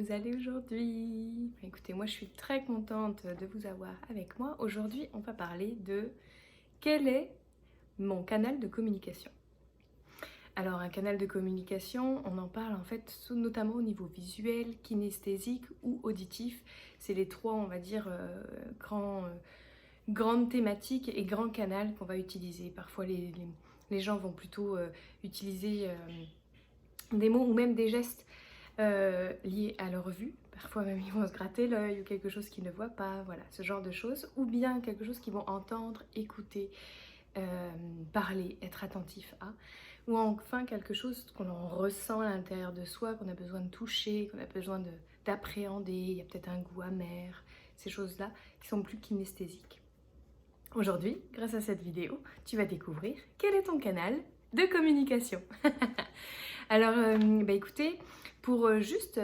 vous allez aujourd'hui? Écoutez, moi je suis très contente de vous avoir avec moi. Aujourd'hui, on va parler de quel est mon canal de communication. Alors un canal de communication, on en parle en fait notamment au niveau visuel, kinesthésique ou auditif. C'est les trois, on va dire, grandes thématiques et grands canaux qu'on va utiliser. Parfois les gens vont plutôt utiliser des mots ou même des gestes liés à leur vue. Parfois même ils vont se gratter l'œil ou quelque chose qu'ils ne voient pas, voilà, ce genre de choses. Ou bien quelque chose qu'ils vont entendre, écouter, parler, être attentif à. Ou enfin quelque chose qu'on ressent à l'intérieur de soi, qu'on a besoin de toucher, qu'on a besoin d'appréhender. Il y a peut-être un goût amer, ces choses-là qui sont plus kinesthésiques. Aujourd'hui, grâce à cette vidéo, tu vas découvrir quel est ton canal de communication. Alors, écoutez, pour juste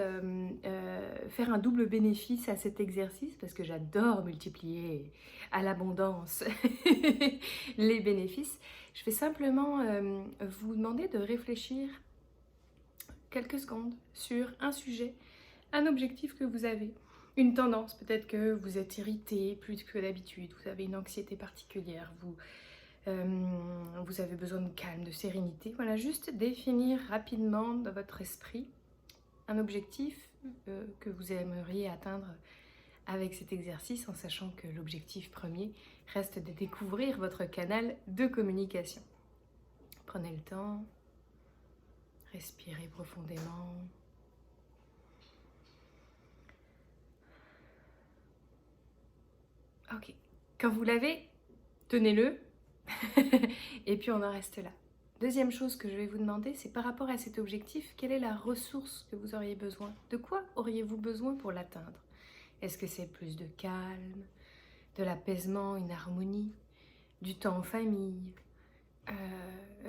faire un double bénéfice à cet exercice, parce que j'adore multiplier à l'abondance les bénéfices, je vais simplement vous demander de réfléchir quelques secondes sur un sujet, un objectif que vous avez, une tendance, peut-être que vous êtes irrité plus que d'habitude, vous avez une anxiété particulière, vous avez besoin de calme, de sérénité. Voilà, juste définir rapidement dans votre esprit un objectif que vous aimeriez atteindre avec cet exercice, en sachant que l'objectif premier reste de découvrir votre canal de communication. Prenez le temps, respirez profondément. Ok, quand vous l'avez, tenez-le et puis on en reste là. Deuxième chose que je vais vous demander, c'est par rapport à cet objectif, quelle est la ressource que vous auriez besoin? De quoi auriez-vous besoin pour l'atteindre? Est-ce que c'est plus de calme, de l'apaisement, une harmonie, du temps en famille,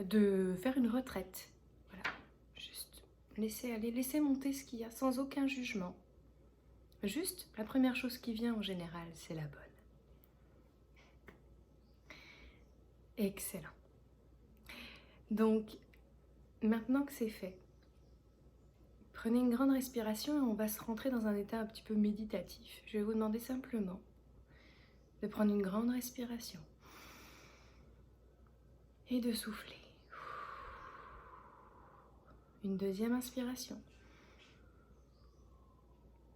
de faire une retraite? Voilà, juste laissez aller, laissez monter ce qu'il y a sans aucun jugement. Juste, la première chose qui vient en général, c'est la bonne. Excellent. Donc, maintenant que c'est fait, prenez une grande respiration et on va se rentrer dans un état un petit peu méditatif. Je vais vous demander simplement de prendre une grande respiration et de souffler. Une deuxième inspiration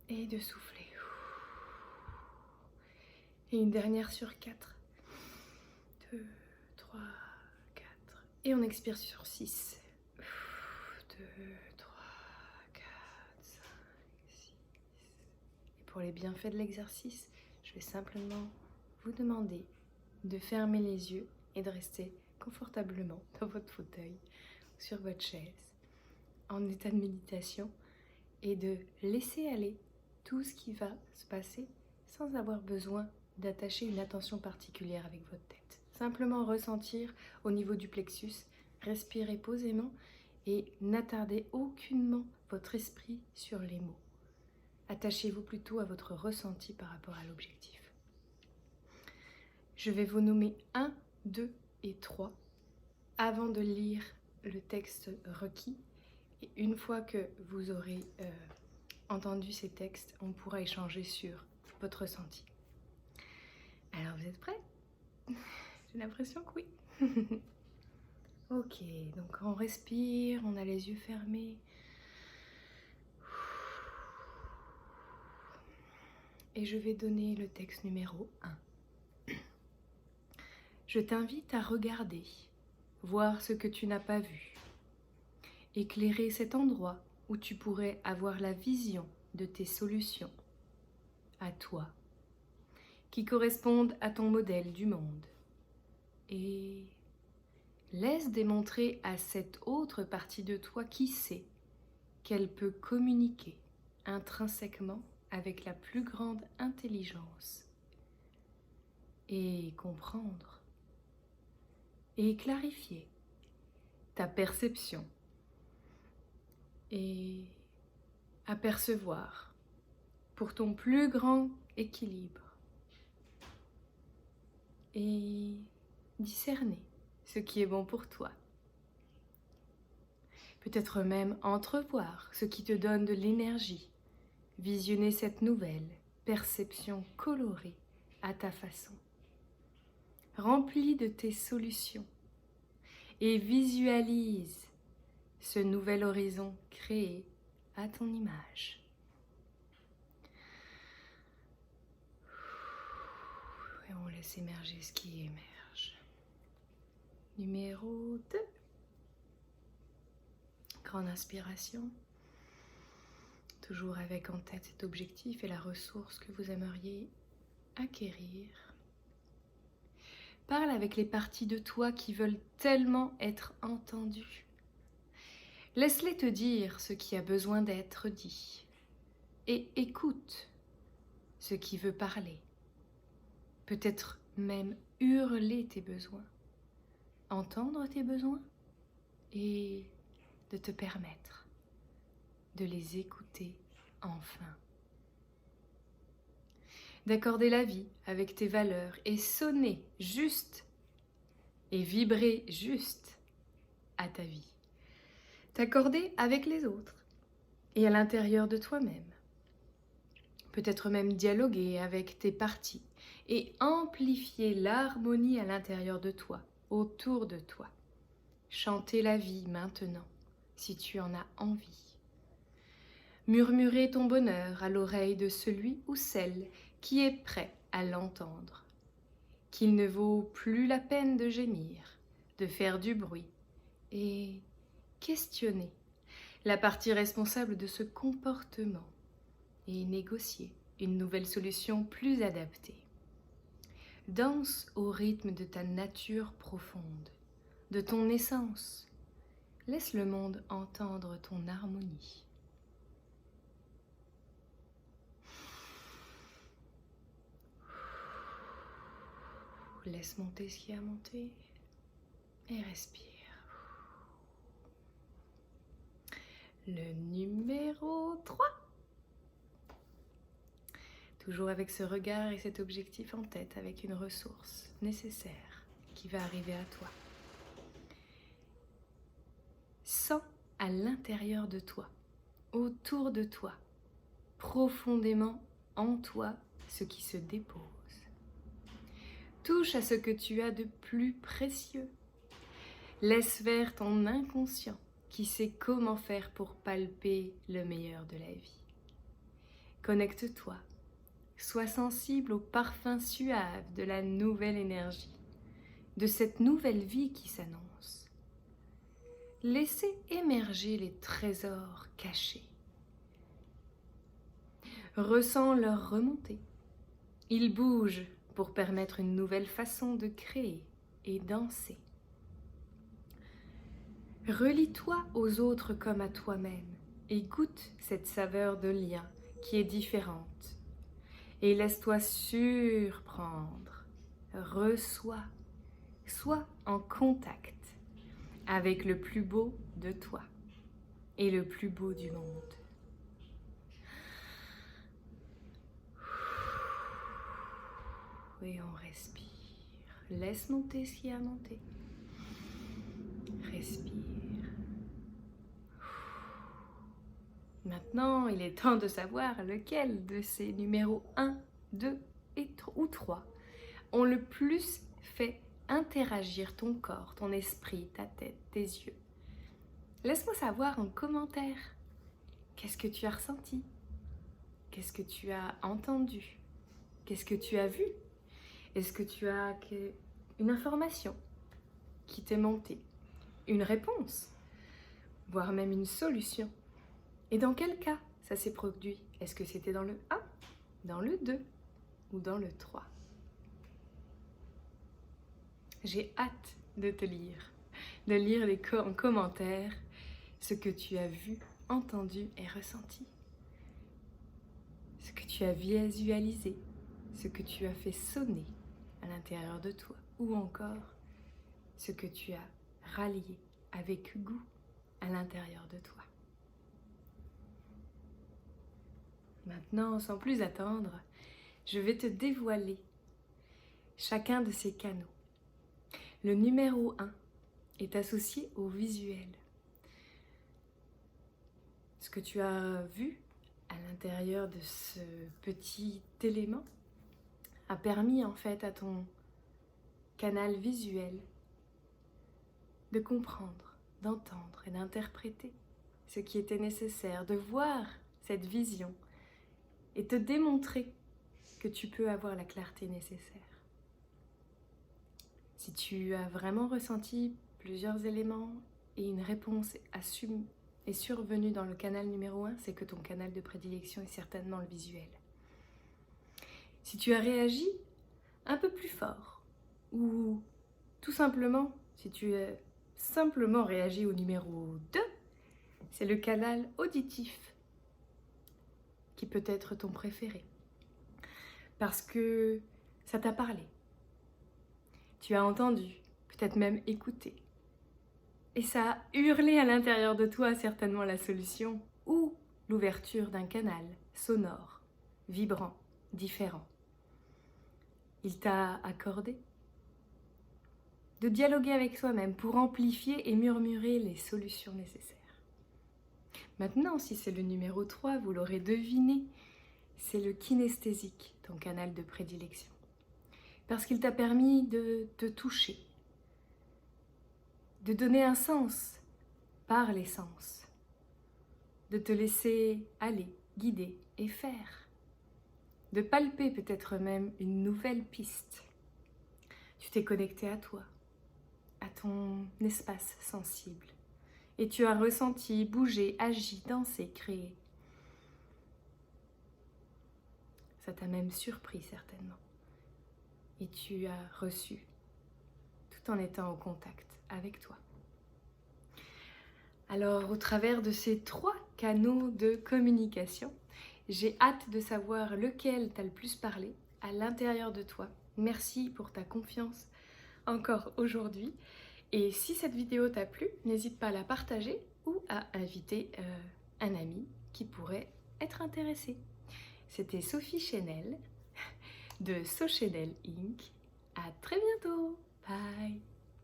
et de souffler. Et une dernière sur 4. 2, 3, 4. Et on expire sur 6. 2, 3, 4, 5, 6. Et pour les bienfaits de l'exercice, je vais simplement vous demander de fermer les yeux et de rester confortablement dans votre fauteuil ou sur votre chaise en état de méditation et de laisser aller tout ce qui va se passer sans avoir besoin d'attacher une attention particulière avec votre tête. Simplement ressentir au niveau du plexus, respirer posément et n'attardez aucunement votre esprit sur les mots. Attachez-vous plutôt à votre ressenti par rapport à l'objectif. Je vais vous nommer 1, 2 et 3 avant de lire le texte requis. Et une fois que vous aurez entendu ces textes, on pourra échanger sur votre ressenti. Alors vous êtes prêts? J'ai l'impression que oui. Ok, donc on respire, on a les yeux fermés. Et je vais donner le texte numéro 1. Je t'invite à regarder, voir ce que tu n'as pas vu. Éclairer cet endroit où tu pourrais avoir la vision de tes solutions, à toi, qui correspondent à ton modèle du monde. Et laisse démontrer à cette autre partie de toi qui sait qu'elle peut communiquer intrinsèquement avec la plus grande intelligence et comprendre et clarifier ta perception et apercevoir pour ton plus grand équilibre et discerner ce qui est bon pour toi. Peut-être même entrevoir ce qui te donne de l'énergie visionner cette nouvelle perception colorée à ta façon. Remplis de tes solutions et visualise ce nouvel horizon créé à ton image. Et on laisse émerger ce qui émerge. Numéro 2. Grande inspiration. Toujours avec en tête cet objectif et la ressource que vous aimeriez acquérir. Parle avec les parties de toi qui veulent tellement être entendues. Laisse-les te dire ce qui a besoin d'être dit. Et écoute ce qui veut parler. Peut-être même hurler tes besoins. Entendre tes besoins et de te permettre de les écouter enfin. D'accorder la vie avec tes valeurs et sonner juste et vibrer juste à ta vie. T'accorder avec les autres et à l'intérieur de toi-même. Peut-être même dialoguer avec tes parties et amplifier l'harmonie à l'intérieur de toi, autour de toi. Chanter la vie maintenant, si tu en as envie. Murmurer ton bonheur à l'oreille de celui ou celle qui est prêt à l'entendre. Qu'il ne vaut plus la peine de gémir, de faire du bruit et questionner la partie responsable de ce comportement et négocier une nouvelle solution plus adaptée. Danse au rythme de ta nature profonde, de ton essence. Laisse le monde entendre ton harmonie. Laisse monter ce qui a monté et respire. Le numéro 3. Toujours avec ce regard et cet objectif en tête, avec une ressource nécessaire qui va arriver à toi. Sens à l'intérieur de toi, autour de toi, profondément en toi, ce qui se dépose. Touche à ce que tu as de plus précieux. Laisse faire ton inconscient qui sait comment faire pour palper le meilleur de la vie. Connecte-toi. Sois sensible au parfum suave de la nouvelle énergie, de cette nouvelle vie qui s'annonce. Laissez émerger les trésors cachés. Ressens leur remontée. Ils bougent pour permettre une nouvelle façon de créer et danser. Relie-toi aux autres comme à toi-même et goûte cette saveur de lien qui est différente. Et laisse-toi surprendre. Reçois. Sois en contact avec le plus beau de toi et le plus beau du monde. Et on respire. Laisse monter ce qui a monté. Respire. Maintenant, il est temps de savoir lequel de ces numéros 1, 2 ou 3 ont le plus fait interagir ton corps, ton esprit, ta tête, tes yeux. Laisse-moi savoir en commentaire. Qu'est-ce que tu as ressenti? Qu'est-ce que tu as entendu? Qu'est-ce que tu as vu? Est-ce que tu as une information qui t'est montée? Une réponse? Voire même une solution? Et dans quel cas ça s'est produit? Est-ce que c'était dans le 1, dans le 2 ou dans le 3? J'ai hâte de te lire, de lire en commentaire ce que tu as vu, entendu et ressenti. Ce que tu as visualisé, ce que tu as fait sonner à l'intérieur de toi ou encore ce que tu as rallié avec goût à l'intérieur de toi. Maintenant, sans plus attendre, je vais te dévoiler chacun de ces canaux. Le numéro 1 est associé au visuel. Ce que tu as vu à l'intérieur de ce petit élément a permis en fait à ton canal visuel de comprendre, d'entendre et d'interpréter ce qui était nécessaire, de voir cette vision et te démontrer que tu peux avoir la clarté nécessaire. Si tu as vraiment ressenti plusieurs éléments et une réponse est survenue dans le canal numéro 1, c'est que ton canal de prédilection est certainement le visuel. Si tu as réagi un peu plus fort, ou tout simplement, si tu as simplement réagi au numéro 2, c'est le canal auditif qui peut être ton préféré. Parce que ça t'a parlé. Tu as entendu, peut-être même écouté. Et ça a hurlé à l'intérieur de toi certainement la solution ou l'ouverture d'un canal sonore, vibrant, différent. Il t'a accordé de dialoguer avec soi-même pour amplifier et murmurer les solutions nécessaires. Maintenant, si c'est le numéro 3, vous l'aurez deviné, c'est le kinesthésique, ton canal de prédilection. Parce qu'il t'a permis de te toucher, de donner un sens par les sens, de te laisser aller, guider et faire, de palper peut-être même une nouvelle piste. Tu t'es connecté à toi, à ton espace sensible, et tu as ressenti, bougé, agi, dansé, créé. Ça t'a même surpris certainement. Et tu as reçu, tout en étant au contact avec toi. Alors, au travers de ces 3 canaux de communication, j'ai hâte de savoir lequel t'a le plus parlé à l'intérieur de toi. Merci pour ta confiance encore aujourd'hui. Et si cette vidéo t'a plu, n'hésite pas à la partager ou à inviter un ami qui pourrait être intéressé. C'était Sophie Chenel de So Chenel Inc. À très bientôt. Bye.